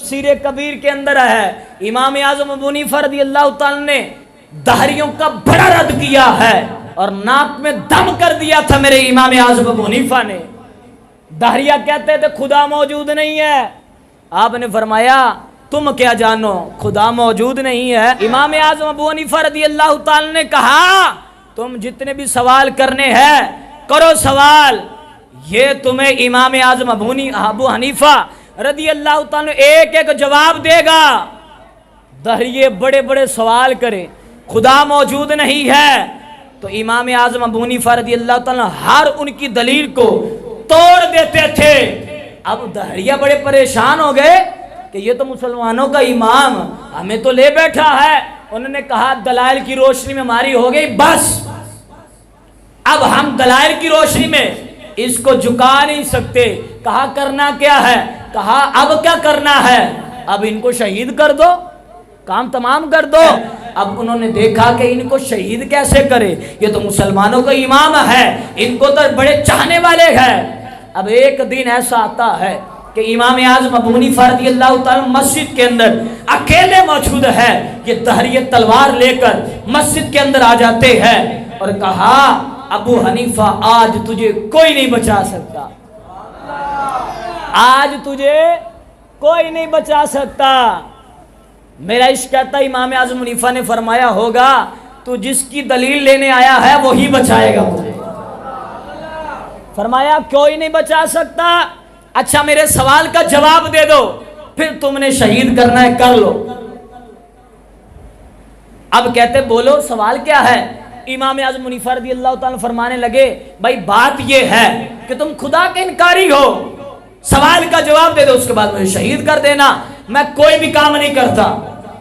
تفسیر کبیر کے اندر ہے، امام اعظم ابو حنیفہ رضی اللہ تعالیٰ نے دہریوں کا بڑا رد کیا ہے اور ناک میں دم کر دیا تھا میرے امام اعظم ابو حنیفہ نے۔ دہریہ کہتے تھے خدا موجود نہیں ہے، آپ نے فرمایا تم کیا جانو، خدا موجود نہیں ہے۔ امام اعظم ابو حنیفہ رضی اللہ تعالیٰ نے کہا تم جتنے بھی سوال کرنے ہیں کرو سوال، یہ تمہیں امام اعظم ابو حنیفہ رضی اللہ تعالیٰ ایک ایک جواب دے گا۔ دہریے بڑے بڑے سوال کرے خدا موجود نہیں ہے تو امام اعظم ابو حنیفہ رضی اللہ تعالیٰ ہر ان کی دلیل کو توڑ دیتے تھے۔ اب دہریہ بڑے پریشان ہو گئے کہ یہ تو مسلمانوں کا امام ہمیں تو لے بیٹھا ہے۔ انہوں نے کہا دلائل کی روشنی میں ہماری ہو گئی بس، اب ہم دلائل کی روشنی میں اس کو جھکا نہیں سکتے۔ کہا کرنا کیا ہے؟ کہا اب کیا کرنا ہے؟ اب ان کو شہید کر دو، کام تمام کر دو۔ اب انہوں نے دیکھا کہ ان کو شہید کیسے کرے، یہ تو مسلمانوں کا امام ہے، ان کو تو بڑے چاہنے والے ہیں۔ اب ایک دن ایسا آتا ہے کہ امام اعظم ابو حنیفہ رضی اللہ تعالیٰ مسجد کے اندر اکیلے موجود ہے، یہ دہریہ تلوار لے کر مسجد کے اندر آ جاتے ہیں اور کہا ابو حنیفہ آج تجھے کوئی نہیں بچا سکتا، آج تجھے کوئی نہیں بچا سکتا۔ میرا عشق کہتا امام اعظم حنیفہ نے فرمایا ہوگا تو جس کی دلیل لینے آیا ہے وہی بچائے گا مجھے۔ فرمایا کوئی نہیں بچا سکتا، اچھا میرے سوال کا جواب دے دو، پھر تم نے شہید کرنا ہے کر لو۔ اب کہتے بولو سوال کیا ہے؟ امام اعظم حنیفہ رضی اللہ تعالیٰ فرمانے لگے بھائی بات یہ ہے کہ تم خدا کے انکاری ہو، سوال کا جواب دے دو اس کے بعد مجھے شہید کر دینا، میں کوئی بھی کام نہیں کرتا،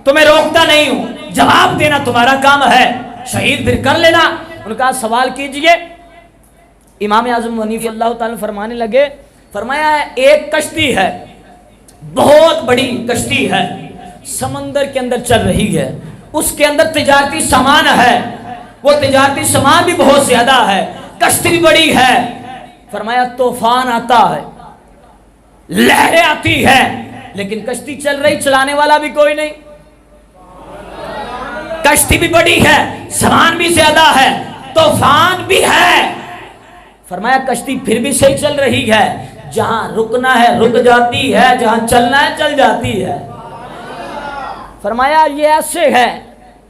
تمہیں روکتا نہیں ہوں، جواب دینا تمہارا کام ہے، شہید پھر کر لینا۔ ان کا سوال کیجئے۔ امام اعظم حنیفہ اللہ تعالیٰ فرمانے لگے، فرمایا ایک کشتی ہے، بہت بڑی کشتی ہے، سمندر کے اندر چل رہی ہے، اس کے اندر تجارتی سامان ہے، وہ تجارتی سامان بھی بہت زیادہ ہے، کشتی بھی بڑی ہے۔ فرمایا طوفان آتا ہے، لہریں آتی ہے، لیکن کشتی چل رہی، چلانے والا بھی کوئی نہیں، کشتی بھی بڑی ہے، سامان بھی زیادہ ہے، طوفان بھی ہے۔ فرمایا کشتی پھر بھی صحیح چل رہی ہے، جہاں رکنا ہے رک جاتی ہے، جہاں چلنا ہے چل جاتی ہے۔ فرمایا یہ ایسے ہے،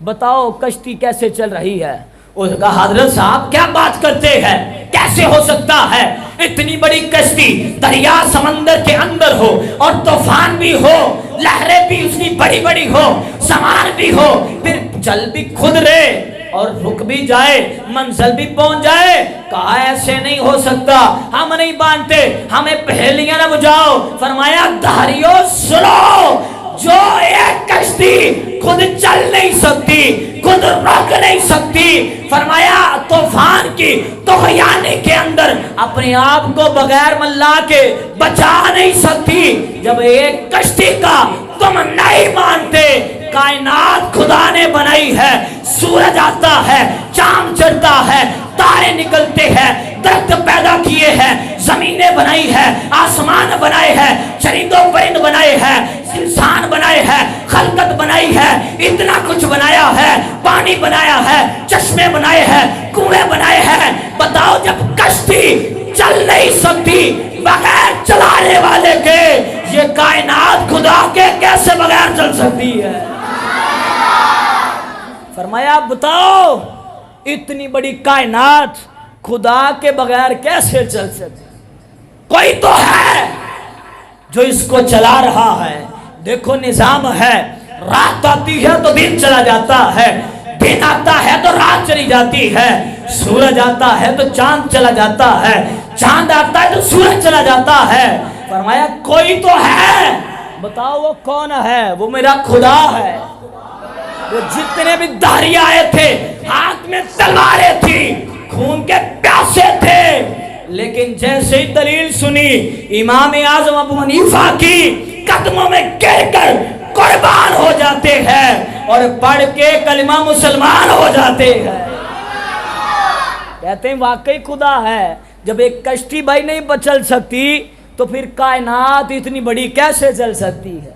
بتاؤ کشتی کیسے چل رہی ہے؟ اس کا حضرت صاحب کیا بات کرتے ہیں، کیسے ہو سکتا ہے اتنی بڑی کشتی دریا سمندر کے اندر ہو اور طوفان بھی ہو، لہریں بھی اس کی بڑی بڑی ہو، سامان بھی ہو، پھر چل بھی خود رہے اور رک بھی جائے، منزل بھی پہنچ جائے؟ کہا ایسے نہیں ہو سکتا، ہم نہیں مانتے، ہمیں پہیلیاں نہ بجاؤ۔ فرمایا دہریوں سنو، جو ایک کشتی خود چل نہیں سکتی، خود رک نہیں سکتی، فرمایا طوفان کی طغیانی کے اندر اپنے آپ کو بغیر ملا کے بچا نہیں سکتی۔ جب ایک کشتی کا تم نہیں مانتے، کائنات خدا نے بنائی ہے، سورج آتا ہے، چاند چڑھتا ہے، تارے نکلتے ہیں، درخت پیدا کیے ہیں، زمینیں بنائی ہے، آسمان بنائے ہیں، چرند و پرند بنائے ہیں، انسان بنائے ہیں، خلقت بنائی ہے، اتنا کچھ بنایا ہے، پانی بنایا ہے، چشمے بنائے ہیں، کنویں بنائے ہیں۔ بتاؤ جب کشتی چل نہیں سکتی بغیر چلانے والے کے، یہ کائنات خدا کے کیسے بغیر چل سکتی ہے؟ فرمایا بتاؤ اتنی بڑی کائنات خدا کے بغیر کیسے چل سکتی؟ کوئی تو ہے جو اس کو چلا رہا ہے۔ دیکھو نظام ہے، رات آتی ہے تو دن چلا جاتا ہے، دن آتا ہے تو رات چلی جاتی ہے، سورج آتا ہے تو چاند چلا جاتا ہے، چاند آتا ہے تو سورج چلا جاتا ہے۔ فرمایا کوئی تو ہے، بتاؤ وہ کون ہے؟ وہ میرا خدا ہے۔ وہ جتنے بھی دہریہ آئے تھے ہاتھ میں تلواریں تھی، خون کے پیاسے تھے، لیکن جیسے ہی دلیل سنی امام اعظم ابو حنیفہ کی، قدموں میں گر کر قربان ہو جاتے ہیں اور پڑھ کے کلمہ مسلمان ہو جاتے ہیں۔ کہتے ہیں واقعی خدا ہے۔ جب ایک کشتی بھائی نہیں چل سکتی تو پھر کائنات اتنی بڑی کیسے چل سکتی ہے؟